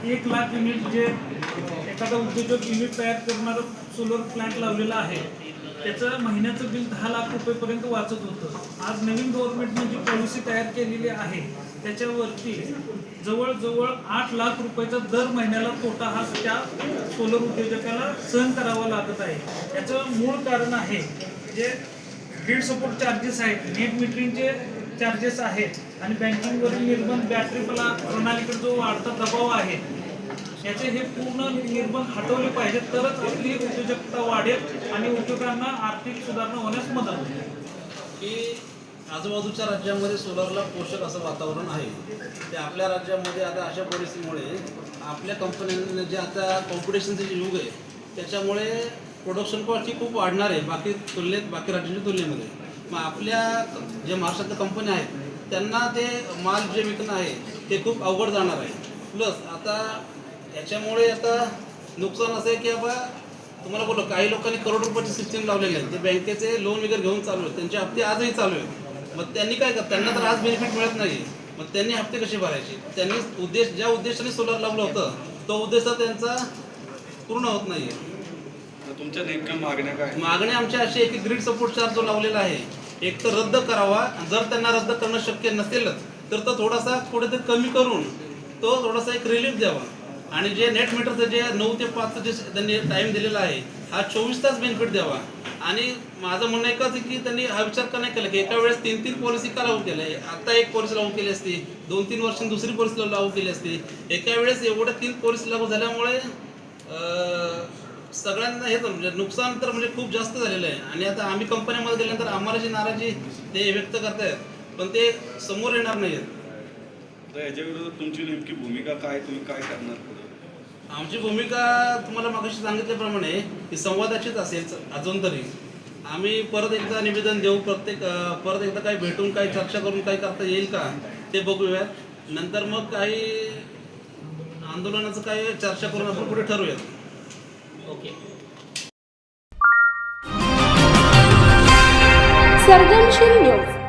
1,00,000 unit जे एखादा उद्योजक युनिट तयार करणारं सोलर प्लांट लावलेला आहे त्याचं महिन्याचं बिल 10 लाख रुपयेपर्यंत वाचत होतं। आज नवीन गव्हर्नमेंटने जी पॉलिसी तयार केलेली आहे त्याच्यावरती जवळजवळ 8 लाख रुपयाचा दर महिन्याला तोटा हा त्या सोलर उद्योजकाला सहन करावा लागत आहे। याचं मूळ कारण आहे जे ग्रीड सपोर्ट चार्जेस आहेत, नेट मीटरिंगचे चार्जेस आहेत आणि बँकिंगवरील निर्बंध, बॅटरी प्रणालीकडे जो वाढता दबाव आहे याचे हे पूर्ण निर्बंध हटवले पाहिजेत, तरच आपली उद्योजकता वाढेल आणि उद्योगांना आर्थिक सुधारणा होण्यास मदत होईल। की आजूबाजूच्या राज्यांमध्ये सोलरला पोषक असं वातावरण आहे, ते आपल्या राज्यामध्ये आता अशा परिस्थितीमुळे आपल्या कंपन्यांना जे आता कॉम्पिटिशनचं जे युग आहे त्याच्यामुळे प्रोडक्शन कॉस्ट ही खूप वाढणार आहे बाकी राज्यांच्या तुलनेमध्ये। मग आपल्या जे महाराष्ट्रातल्या कंपन्या आहेत त्यांना ते माल जे विकणं आहे ते खूप अवघड जाणार आहे। प्लस आता याच्यामुळे आता नुकसान असं आहे की बाबा तुम्हाला बोललो काही लोकांनी करोड रुपयाची सिस्टीम लावलेली आहे, ते बँकेचे लोन वगैरे घेऊन चालू आहेत, त्यांचे हप्ते आजही चालू आहेत। मग त्यांनी काय करतात, त्यांना तर आज बेनिफिट मिळत नाही, मग त्यांनी हप्ते कसे भरायचे? त्यांनी ज्या उद्देशाने सोलर लावलं होतं तो उद्देश त्यांचा पूर्ण होत नाही आहे। तुमच्या नेमक्या मागण्या काय? मागण्या आमच्या अशी आहे की ग्रीड सपोर्ट चार्ज जो लावलेला आहे एक तर रद्द करावा, जर त्यांना रद्द करणं शक्य नसेलच तर तो थोडासा कुठेतरी कमी करून तो थोडासा एक रिलीफ द्यावा। आणि जे नेट मीटरचं जे 9 ते 5 जे त्यांनी टाईम दिलेला आहे हा 24 तास बेनिफिट द्यावा। आणि माझं म्हणणं एकच आहे की त्यांनी हा विचार का नाही केला की एका वेळेस 3-3 पॉलिसी का लागू केल्या आहे? आता एक पॉलिसी लागू केली असती, 2-3 वर्षांनी दुसरी पॉलिसी लागू केली असती। एका वेळेस एवढ्या 3 पॉलिसी लागू झाल्यामुळे सगळ्यांना हे म्हणजे नुकसान तर म्हणजे खूप जास्त झालेलं आहे। आणि आता आम्ही कंपन्यांमध्ये गेल्यानंतर आम्हाला जी नाराजी ते व्यक्त करतायत पण ते समोर येणार नाही आहेत। तर याच्या विरोधात तुमची नेमकी भूमिका काय, तुम्ही काय करणार पुढे? आमची भूमिका तुम्हाला मागाशी सांगितल्याप्रमाणे की संवादाचीच असेल अजून तरी। आम्ही परत एकदा निवेदन देऊ, परत एकदा काही भेटून काही चर्चा करून काही करता येईल का ते बघूयात, नंतर मग काही आंदोलनाचं काही चर्चा करून आपण पुढे ठरवूयात। सर्जनशील न्यूज